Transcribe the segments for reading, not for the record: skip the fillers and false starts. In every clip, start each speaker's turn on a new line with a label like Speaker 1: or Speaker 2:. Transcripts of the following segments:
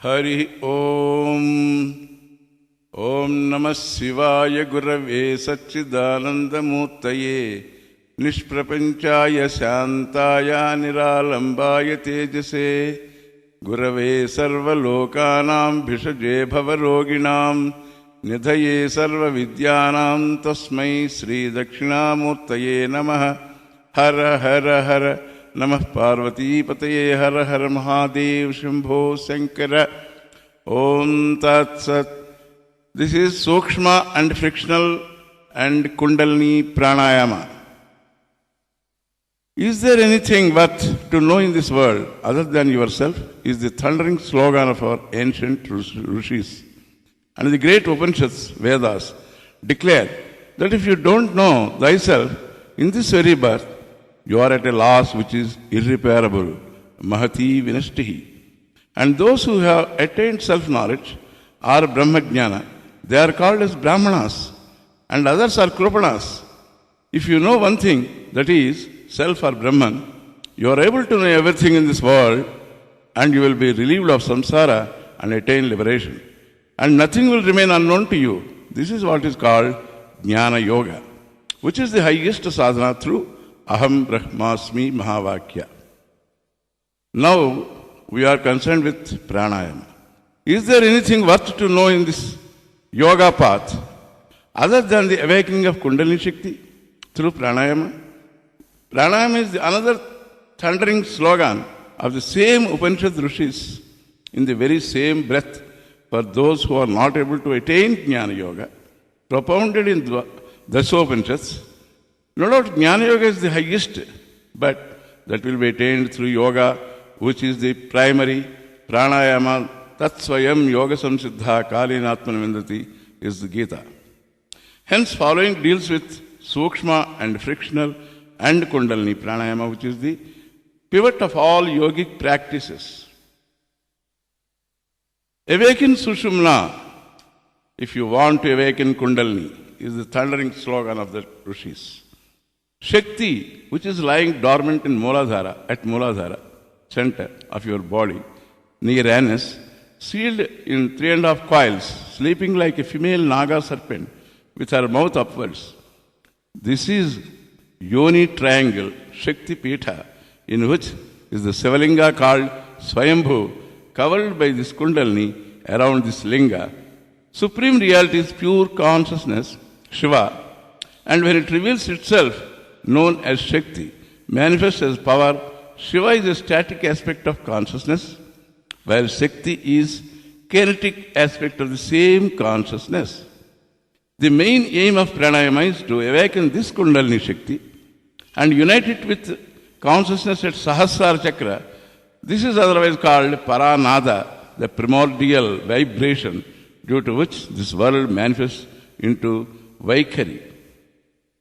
Speaker 1: Hari Om. Om Namah Shivaya Gurave Satchidanandamurtaye Nishprapanchaya Shantaya Niralambaya Tejase Gurave Sarvalokanam Bhishaje Bhavaroginam Nidhaye Sarva Vidyanam Tasmai Sri Dakshinamurtaye Namaha. Hara Hara Hara Namah Parvati Pataye Hara Hara Mahadev Shambho Sankara. Om Tat Sat. This is Sukshma and Frictional and Kundalini Pranayama. Is there anything worth to know in this world other than yourself? Is the thundering slogan of our ancient Rishis. And the great Upanishads, Vedas, declare that if you don't know thyself in this very birth, you are at a loss which is irreparable. Mahati vinashtihi. And those who have attained self-knowledge are Brahmajnana. They are called as Brahmanas. And others are Kripanas. If you know one thing, that is, self or Brahman, you are able to know everything in this world and you will be relieved of samsara and attain liberation. And nothing will remain unknown to you. This is what is called Jnana Yoga, which is the highest sadhana through Aham Brahmasmi Mahavakya. Now we are concerned with pranayama. Is there anything worth to know in this yoga path other than the awakening of Kundalini Shakti through pranayama? Pranayama is another thundering slogan of the same Upanishad Rishis in the very same breath for those who are not able to attain Jnana Yoga, propounded in Dasopanishads. No doubt Jnana Yoga is the highest, but that will be attained through yoga, which is the primary. Pranayama Tat Swayam Yoga Samsiddha Kalinatman Vindati is the Gita. Hence, following deals with Sukshma and Frictional and Kundalini Pranayama, which is the pivot of all yogic practices. Awaken Sushumna, if you want to awaken Kundalini, is the thundering slogan of the Rishis. Shakti, which is lying dormant in Mooladhara, at Mooladhara, center of your body, near anus, sealed in 3.5 coils, sleeping like a female Naga serpent with her mouth upwards. This is Yoni triangle, Shakti Pitha, in which is the Sivalinga called Swayambhu, covered by this Kundalini around this Linga. Supreme reality is pure consciousness, Shiva, and when it reveals itself, known as Shakti, manifests as power, Shiva is a static aspect of consciousness, while Shakti is kinetic aspect of the same consciousness. The main aim of pranayama is to awaken this Kundalini Shakti and unite it with consciousness at Sahasrara Chakra. This is otherwise called Paranada, the primordial vibration due to which this world manifests into Vaikhari.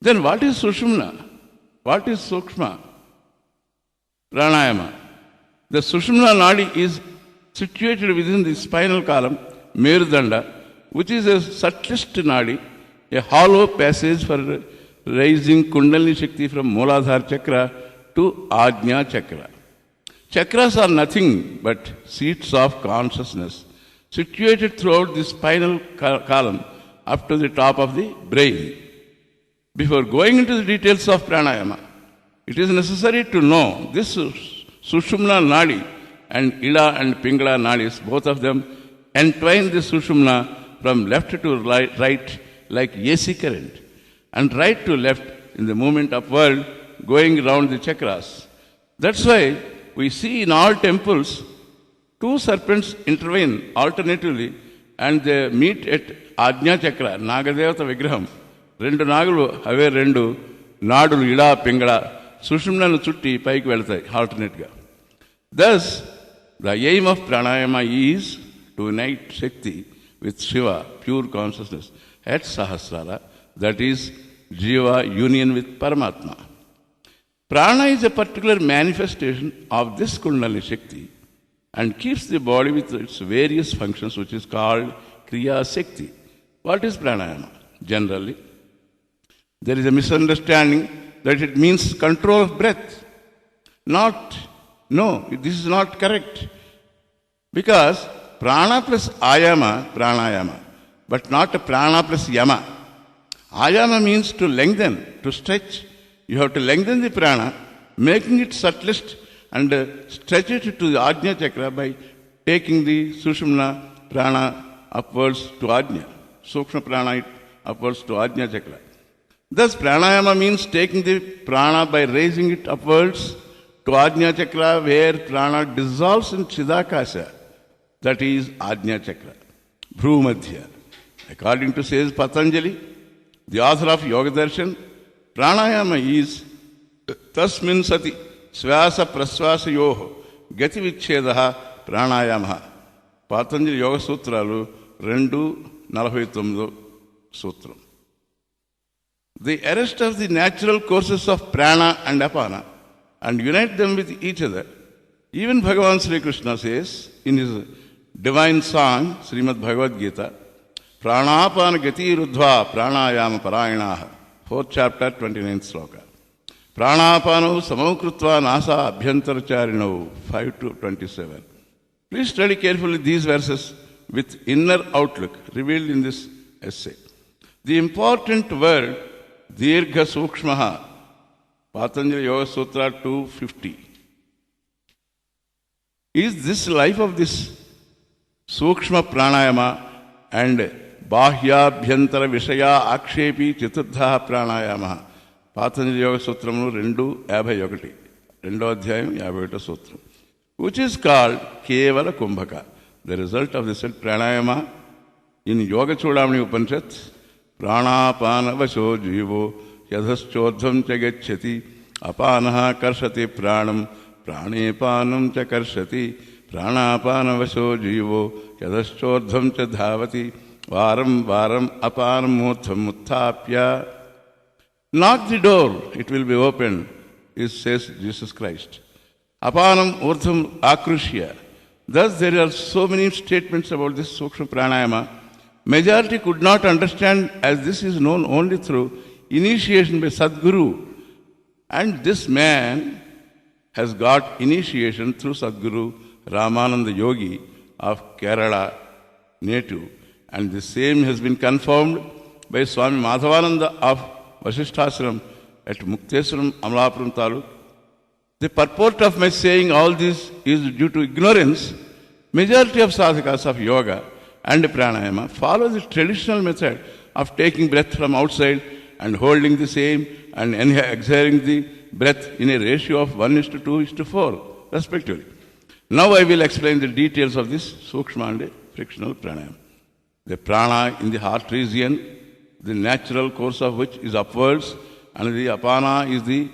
Speaker 1: Then what is Sushumna? What is Sukshma? Pranayama. The Sushumna Nadi is situated within the spinal column, Merudanda, which is a subtlest Nadi, a hollow passage for raising Kundalini Shakti from Mooladhara Chakra to Ajna Chakra. Chakras are nothing but seats of consciousness, situated throughout the spinal column up to the top of the brain. Before going into the details of pranayama, it is necessary to know this Sushumna Nadi and Ida and Pingala Nadis, both of them entwine the Sushumna from left to right like AC current, and right to left in the movement upward going round the chakras. That's why we see in all temples two serpents intervene alternatively and they meet at Ajna Chakra, Nagadevata Vigraham. Rendu Nagalu have rendu Nadulu Ida Pingala Sushumnanu Chutti Paiki Veltai alternate. Thus, the aim of pranayama is to unite Shakti with Shiva, pure consciousness, at Sahasrara, that is, Jiva union with Paramatma. Prana is a particular manifestation of this Kundalini Shakti and keeps the body with its various functions, which is called Kriya Shakti. What is pranayama? Generally, there is a misunderstanding that it means control of breath. No, this is not correct. Because prana plus ayama, pranayama, but not prana plus yama. Ayama means to lengthen, to stretch. You have to lengthen the prana, making it subtlest and stretch it to the Ajna chakra by taking the Sushumna prana upwards to Ajna. Sukshma prana upwards to Ajna chakra. Thus, pranayama means taking the prana by raising it upwards to Ajna chakra, where prana dissolves in Chidakasha. That is Ajna chakra, Bhrumadhya. According to says Patanjali, the author of Yoga Darshan, pranayama is tasmin sati swasa praswasa yoho gati vichhedaha pranayama. Patanjali Yoga Sutralu 2:49 Sutram. The arrest of the natural courses of prana and apana and unite them with each other. Even Bhagavan Sri Krishna says in his divine song, Srimad Bhagavad Gita, Pranapana gati rudhva pranayama parayanaha. 4th chapter, 29th sloka. Pranapano samakrutva nasa abhyantaracharino. 5-27. Please study carefully these verses with inner outlook revealed in this essay. The important word Dirgha Sukshmaha, Patanjali Yoga Sutra 250. Is this life of this Sukshma pranayama and Bahya Bhyantara Vishaya Akshepi Chaturdha pranayama. Patanjali Yoga Sutramu 2:51. 2వ అధ్యాయం 51 సూత్రం. Which is called Kevala Kumbhaka. The result of the said pranayama in Yoga Chudamani Upanishad, Pranapana Vasho Jivo Yadhaschodham Chagachati Apanaha Karshati Pranam Pranepanam Chakarshati Pranapana Vasho Jivo Yadhaschodham Chadhavati Varam Varam Apanam Murtham Muttapya. Knock the door, it will be opened, says Jesus Christ. Apanam Urdham Akrushya. Thus there are so many statements about this Sukshma Pranayama. Majority could not understand, as this is known only through initiation by Sadguru. And this man has got initiation through Sadguru Ramananda Yogi of Kerala native. And the same has been confirmed by Swami Madhavananda of Vasisthashram at Mukteswaram, Amalapuram Taluk. The purport of my saying all this is due to ignorance. Majority of sadhakas of yoga and pranayama follow the traditional method of taking breath from outside and holding the same and exhaling the breath in a ratio of 1:2:4 respectively. Now I will explain the details of this sukshma and frictional pranayama. The prana in the heart region, the natural course of which is upwards, and the apana is the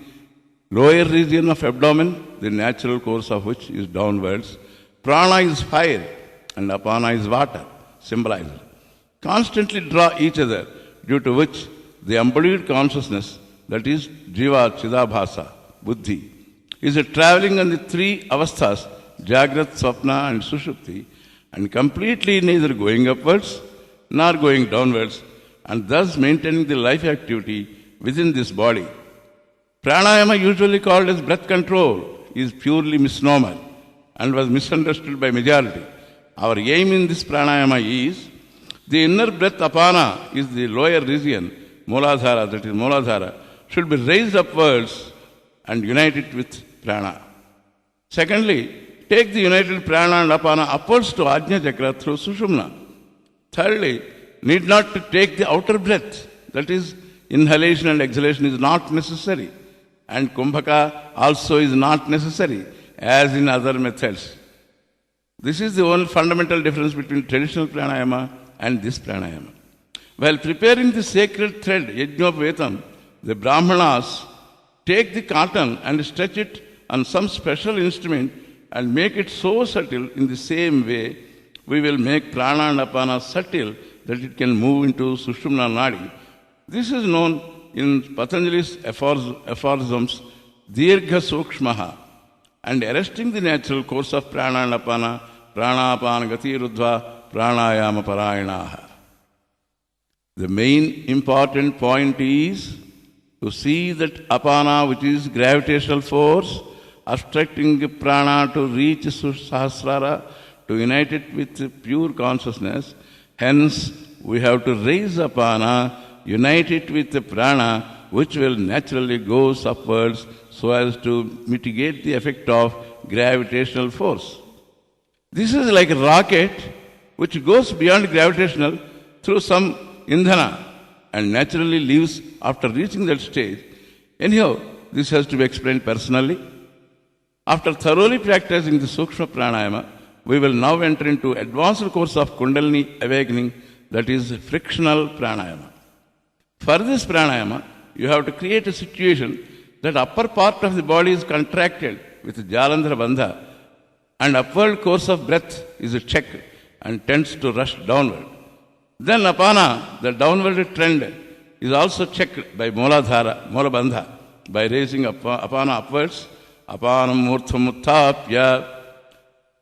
Speaker 1: lower region of abdomen, the natural course of which is downwards. Prana is fire and apana is water, symbolized. Constantly draw each other, due to which the embodied consciousness, that is Jiva Chidabhasa, Buddhi, is traveling on the three avasthas, Jagrat, Swapna and Sushupti, and completely neither going upwards nor going downwards, and thus maintaining the life activity within this body. Pranayama, usually called as breath control, is purely misnomer and was misunderstood by majority. Our aim in this pranayama is the inner breath apana is the lower region, Mooladhara, that is Mooladhara, should be raised upwards and united with prana. Secondly, take the united prana and apana upwards to Ajna chakra through Sushumna. Thirdly, need not to take the outer breath, that is inhalation and exhalation is not necessary, and Kumbhaka also is not necessary as in other methods. This is the only fundamental difference between traditional pranayama and this pranayama. While preparing the sacred thread, Yajñopavetam, the Brahmanas take the cotton and stretch it on some special instrument and make it so subtle. In the same way, we will make prana and apana subtle that it can move into Sushumna Nadi. This is known in Patanjali's aphorisms, Dirgha Sukshmaha, and arresting the natural course of prana and apana, prana apana gati rudhva pranayama parayanaha. The main important point is to see that apana, which is gravitational force, obstructing prana to reach Sahasrara, to unite it with pure consciousness. Hence, we have to raise apana, unite it with the prana, which will naturally go upwards so as to mitigate the effect of gravitational force. This is like a rocket which goes beyond gravitational through some indhana and naturally leaves after reaching that stage. Anyhow, this has to be explained personally. After thoroughly practicing the Sukshma Pranayama, we will now enter into advanced course of Kundalini awakening, that is frictional Pranayama. For this Pranayama, you have to create a situation that upper part of the body is contracted with Jalandhara Bandha and upward course of breath is checked and tends to rush downward. Then apana, the downward trend, is also checked by Mooladhara, Moolabandha, by raising apana upwards, apanam murtham uttapya.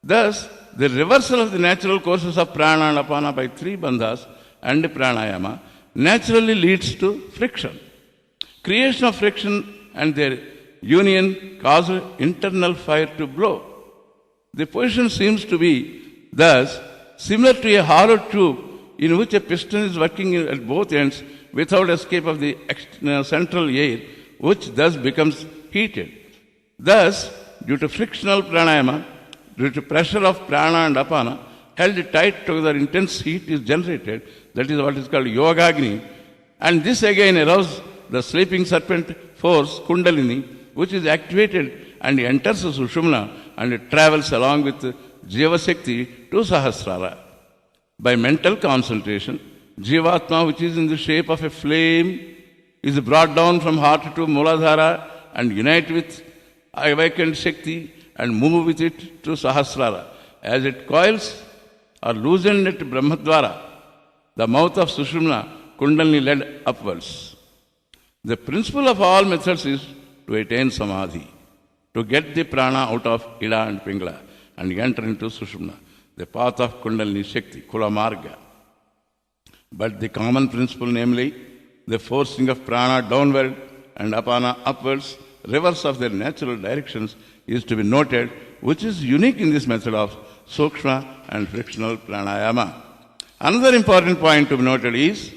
Speaker 1: Thus, the reversal of the natural courses of prana and apana by three bandhas and pranayama naturally leads to friction. Creation of friction and their union cause internal fire to blow. The position seems to be thus similar to a hollow tube in which a piston is working at both ends without escape of the central air, which thus becomes heated. Thus, due to frictional pranayama, due to pressure of prana and apana, held tight together, intense heat is generated. That is what is called yogagni. And this again arouses the sleeping serpent force, kundalini, which is activated and enters the sushumna and it travels along with Jiva Shakti to Sahasrara. By mental concentration, Jivatma, which is in the shape of a flame, is brought down from heart to Mooladhara and unite with awakened Shakti and move with it to Sahasrara. As it coils or loosened at Brahmadwara, the mouth of Sushumna, Kundalini led upwards. The principle of all methods is to attain Samadhi, to get the prana out of Ida and Pingala and enter into Sushumna, the path of Kundalini Shakti, Kula Marga. But the common principle, namely the forcing of prana downward and apana upwards, reverse of their natural directions, is to be noted, which is unique in this method of Sukshma and frictional pranayama. Another important point to be noted is,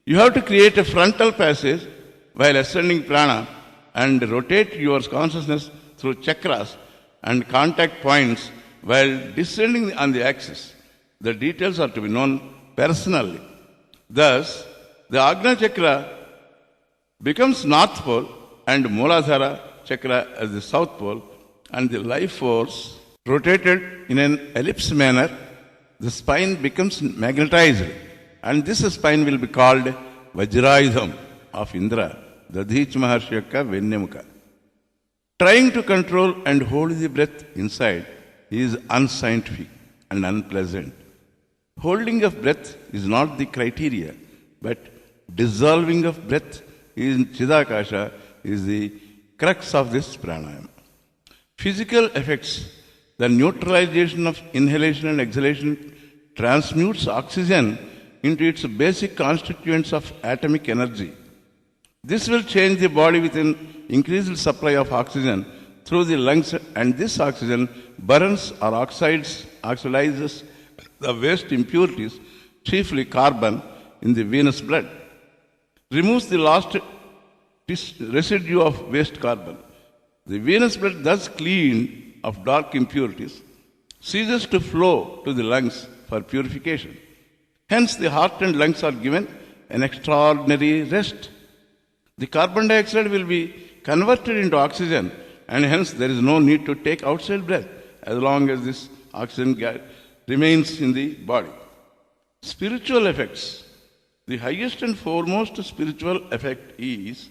Speaker 1: you have to create a frontal passage while ascending prana and rotate your consciousness through chakras and contact points while descending on the axis. The details are to be known personally. Thus, the Agna chakra becomes North Pole and Mooladhara chakra as the South Pole, and the life force rotated in an ellipse manner. The spine becomes magnetized, and this spine will be called Vajrayudham of Indra, Dadhich Maharshi Yokka Vennemuka. Trying to control and hold the breath inside is unscientific and unpleasant. Holding of breath is not the criteria, but dissolving of breath in Chidakasha is the crux of this pranayama. Physical effects, the neutralization of inhalation and exhalation transmutes oxygen into its basic constituents of atomic energy. This will change the body with an increased supply of oxygen through the lungs, and this oxygen burns or oxidizes the waste impurities, chiefly carbon, in the venous blood, removes the last residue of waste carbon. The venous blood, thus cleaned of dark impurities, ceases to flow to the lungs for purification. Hence, the heart and lungs are given an extraordinary rest. The carbon dioxide will be converted into oxygen, and hence there is no need to take outside breath as long as this oxygen remains in the body. Spiritual effects. The highest and foremost spiritual effect is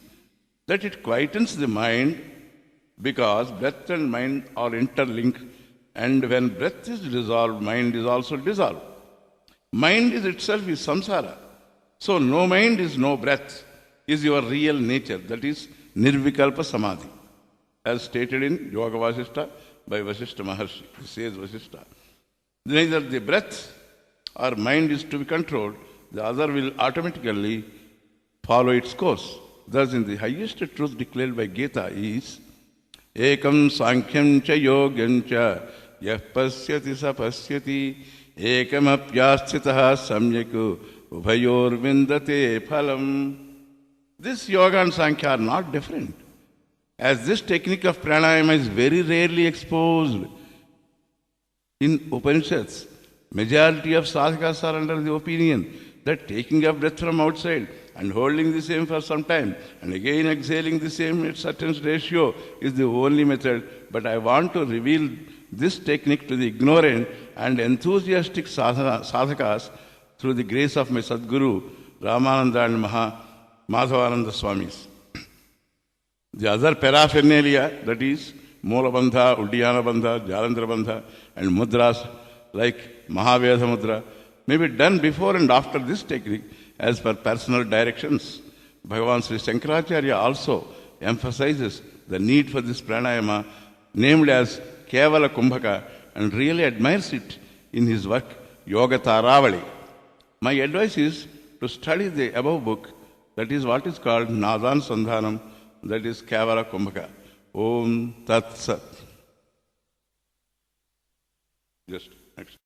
Speaker 1: that it quietens the mind, because breath and mind are interlinked, and when breath is dissolved, mind is also dissolved. Mind is itself is samsara. So no mind is no breath is your real nature. That is Nirvikalpa Samadhi, as stated in Yoga Vasishta by Vasishta Maharshi. He says Vasishta. Neither the breath or mind is to be controlled, the other will automatically follow its course. Thus, in the highest truth declared by Gita is Ekam Sankhyan cha Yogyam cha यः पश्यति स पश्यति ekamapyastitah samyak ubhayorvindate phalam. This yoga and Sankhya are not different. As this technique of pranayama is very rarely exposed in Upanishads, majority of sadhakas are under the opinion that taking a breath from outside and holding the same for some time and again exhaling the same at certain ratio is the only method. But I want to reveal this technique to the ignorant and enthusiastic sadhakas through the grace of my Sadguru, Ramananda and Madhavananda Swamis. The other paraphernalia, that is Moola Bandha, Uddiyana Bandha, Jalandhara Bandha and mudras like Mahaveda Mudra may be done before and after this technique as per personal directions. Bhagavan Sri Shankaracharya also emphasizes the need for this pranayama, named as Kevala Kumbhaka, and really admires it in his work Yoga Taravali. My advice is to study the above book, that is what is called Nadan Sandhanam, that is Kevala Kumbhaka. Om Tat Sat. Just next.